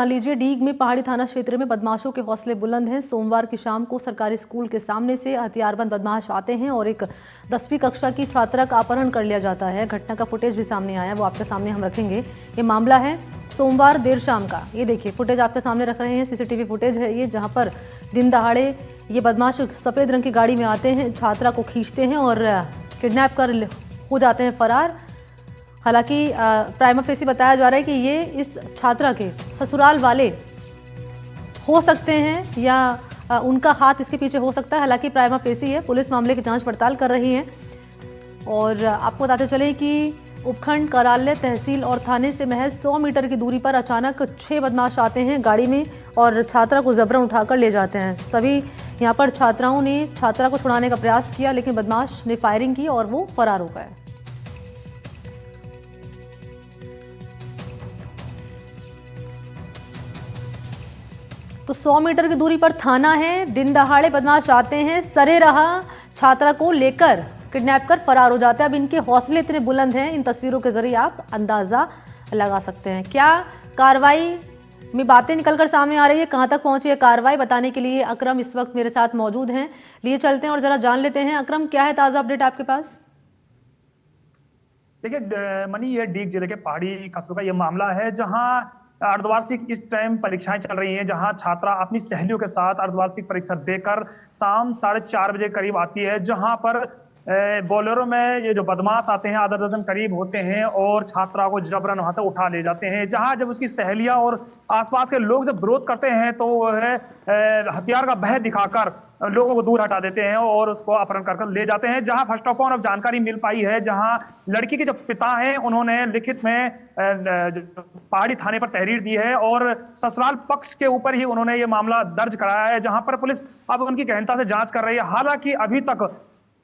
मान लीजिए डीग में पहाड़ी थाना क्षेत्र में बदमाशों के हौसले बुलंद हैं। सोमवार की शाम को सरकारी स्कूल के सामने से हथियारबंद बदमाश आते हैं और एक 10वीं कक्षा की छात्रा का अपहरण कर लिया जाता है। घटना का फुटेज भी सामने आया, वो आपके सामने हम रखेंगे। ये मामला है सोमवार देर शाम का। ये देखिए फुटेज आपके सामने रख रहे हैं, सीसीटीवी फुटेज है ये, जहाँ पर दिन दहाड़े ये बदमाश सफेद रंग की गाड़ी में आते हैं, छात्रा को खींचते हैं और किडनैप कर हो जाते हैं फरार। हालांकि प्राइमा फेसी बताया जा रहा है कि ये इस छात्रा के ससुराल वाले हो सकते हैं या उनका हाथ इसके पीछे हो सकता है। हालांकि प्राइमा फेसी है, पुलिस मामले की जांच पड़ताल कर रही है। और आपको बताते चले कि उपखंड कार्यालय, तहसील और थाने से महज 100 मीटर की दूरी पर अचानक 6 बदमाश आते हैं गाड़ी में और छात्रा को जबरन उठाकर ले जाते हैं। सभी यहाँ पर छात्राओं ने छात्रा को छुड़ाने का प्रयास किया, लेकिन बदमाश ने फायरिंग की और वो फरार हो गए। तो 100 मीटर की दूरी पर थाना है, दिन दहाड़े बदमाश आते हैं, सरे रहा छात्रा को लेकर किडनैप कर फरार हो जाते हैं। अब इनके हौसले इतने बुलंद हैं, इन तस्वीरों के जरिए आप अंदाजा लगा सकते हैं। क्या कार्रवाई में बातें निकलकर सामने आ रही है, कहां तक पहुंची है कार्रवाई, बताने के लिए अकरम इस वक्त मेरे साथ मौजूद हैं। लिए चलते हैं और जरा जान लेते हैं। अकरम, क्या है ताजा अपडेट आपके पास? देखिए मनी, ये डीग जिले के पहाड़ी कस्बे का ये मामला है जहां अर्धवार्षिक इस टाइम परीक्षाएं चल रही हैं, जहां छात्रा अपनी सहेलियों के साथ अर्धवार्षिक परीक्षा देकर शाम 4:30 बजे करीब आती है, जहां पर बोलेरो में ये जो बदमाश आते हैं आधा दर्जन करीब होते हैं और छात्रा को जबरन वहां से उठा ले जाते हैं। जहां जब उसकी सहेलियां और आसपास के लोग जब विरोध करते हैं तो वह हथियार का भय दिखाकर लोगों को दूर हटा देते हैं और उसको अपहरण कर ले जाते हैं। जहां फर्स्ट ऑफ ऑल अब जानकारी मिल पाई है, जहां लड़की के जो पिता हैं उन्होंने लिखित में पहाड़ी थाने पर तहरीर दी है और ससुराल पक्ष के ऊपर ही उन्होंने ये मामला दर्ज कराया है, जहां पर पुलिस अब उनकी गहनता से जांच कर रही है। हालांकि अभी तक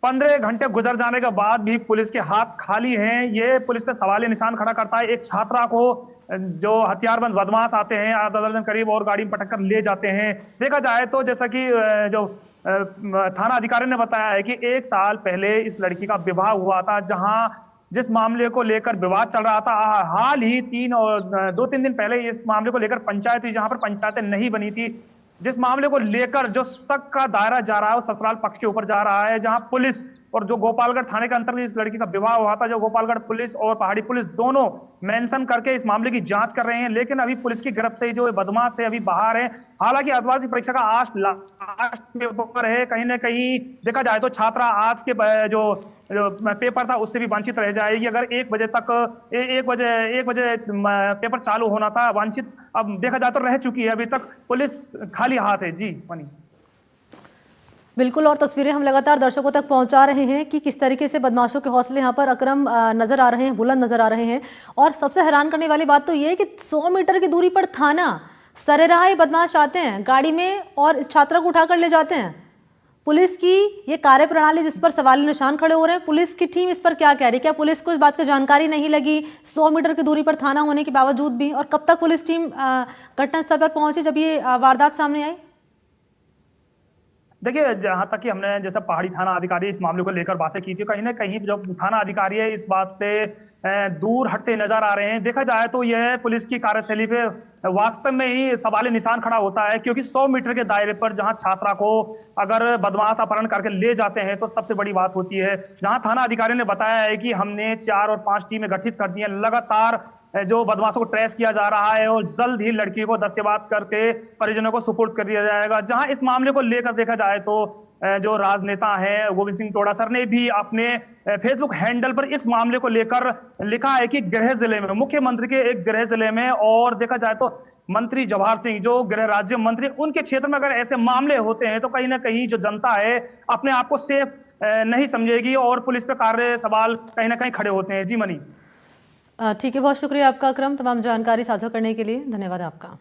15 घंटे गुजर जाने के बाद भी पुलिस के हाथ खाली हैं। ये पुलिस पे सवालिया निशान खड़ा करता है। एक छात्रा को जो हथियारबंद बदमाश आते हैं आधा दर्जन करीब और गाड़ी में पटक कर ले जाते हैं। देखा जाए तो जैसा कि जो थाना अधिकारी ने बताया है कि 1 साल पहले इस लड़की का विवाह हुआ था, जहां जिस मामले को लेकर विवाद चल रहा था। हाल ही 2-3 दिन पहले इस मामले को लेकर पंचायत हुई, जहां पर पंचायतें नहीं बनी थी। जिस मामले को लेकर जो शक का दायरा जा रहा है वो ससुराल पक्ष के ऊपर जा रहा है, जहां पुलिस और जो गोपालगढ़ थाने के अंतर्गत इस लड़की का विवाह हुआ था, जो गोपालगढ़ पुलिस और पहाड़ी पुलिस दोनों मेंशन करके इस मामले की जांच कर रहे हैं। लेकिन अभी पुलिस की गिरफ्त से जो बदमाश थे अभी बाहर है। हालांकि अर्धवार्षिक परीक्षा का आज लास्ट पेपर है, कहीं ना कहीं देखा जाए तो छात्रा आज के जो पेपर था उससे भी वंचित रह जाएगी। अगर 1 बजे तक 1 बजे पेपर चालू होना था, वंचित अब देखा जाए तो रह चुकी है। अभी तक पुलिस खाली हाथ है। जी मनी, बिल्कुल, और तस्वीरें हम लगातार दर्शकों तक पहुंचा रहे हैं कि किस तरीके से बदमाशों के हौसले यहाँ पर अकरम नजर आ रहे हैं, बुलंद नजर आ रहे हैं। और सबसे हैरान करने वाली बात तो ये है कि 100 मीटर की दूरी पर थाना, सरेराह बदमाश आते हैं गाड़ी में और इस छात्रा को उठाकर ले जाते हैं। पुलिस की ये कार्यप्रणाली जिस पर सवालिया निशान खड़े हो रहे हैं, पुलिस की टीम इस पर क्या कह रही है? क्या पुलिस को इस बात की जानकारी नहीं लगी 100 मीटर की दूरी पर थाना होने के बावजूद भी? और कब तक पुलिस टीम घटनास्थल पर पहुंची जब ये वारदात सामने आई? देखिए जहां तक कि हमने जैसा पहाड़ी थाना अधिकारी इस मामले को लेकर बातें की थी, कहीं ना कहीं जो थाना अधिकारी है इस बात से दूर हटते नजर आ रहे हैं। देखा जाए तो यह पुलिस की कार्यशैली पे वास्तव में ही सवालिया निशान खड़ा होता है, क्योंकि 100 मीटर के दायरे पर जहां छात्रा को अगर बदमाश अपहरण करके ले जाते हैं तो सबसे बड़ी बात होती है। जहां थाना अधिकारी ने बताया है कि हमने 4 और 5 टीमें गठित कर दी हैं, लगातार जो बदमाशों को ट्रेस किया जा रहा है और जल्द ही लड़की को दस्तेबाज करके परिजनों को सुपुर्द कर दिया जाएगा। जहां इस मामले को लेकर देखा जाए तो जो राजनेता है गोविंद सिंह टोडा सर ने भी अपने फेसबुक हैंडल पर इस मामले को लेकर लिखा है कि गृह जिले में, मुख्यमंत्री के एक गृह जिले में, और देखा जाए तो मंत्री जवाहर सिंह जो गृह राज्य मंत्री, उनके क्षेत्र में अगर ऐसे मामले होते हैं तो कहीं ना कहीं जो जनता है अपने आप को सेफ नहीं समझेगी और पुलिस पे कार्य सवाल कहीं ना कहीं खड़े होते हैं। जी मनी, ठीक है, बहुत शुक्रिया आपका अकरम, तमाम जानकारी साझा करने के लिए। धन्यवाद आपका।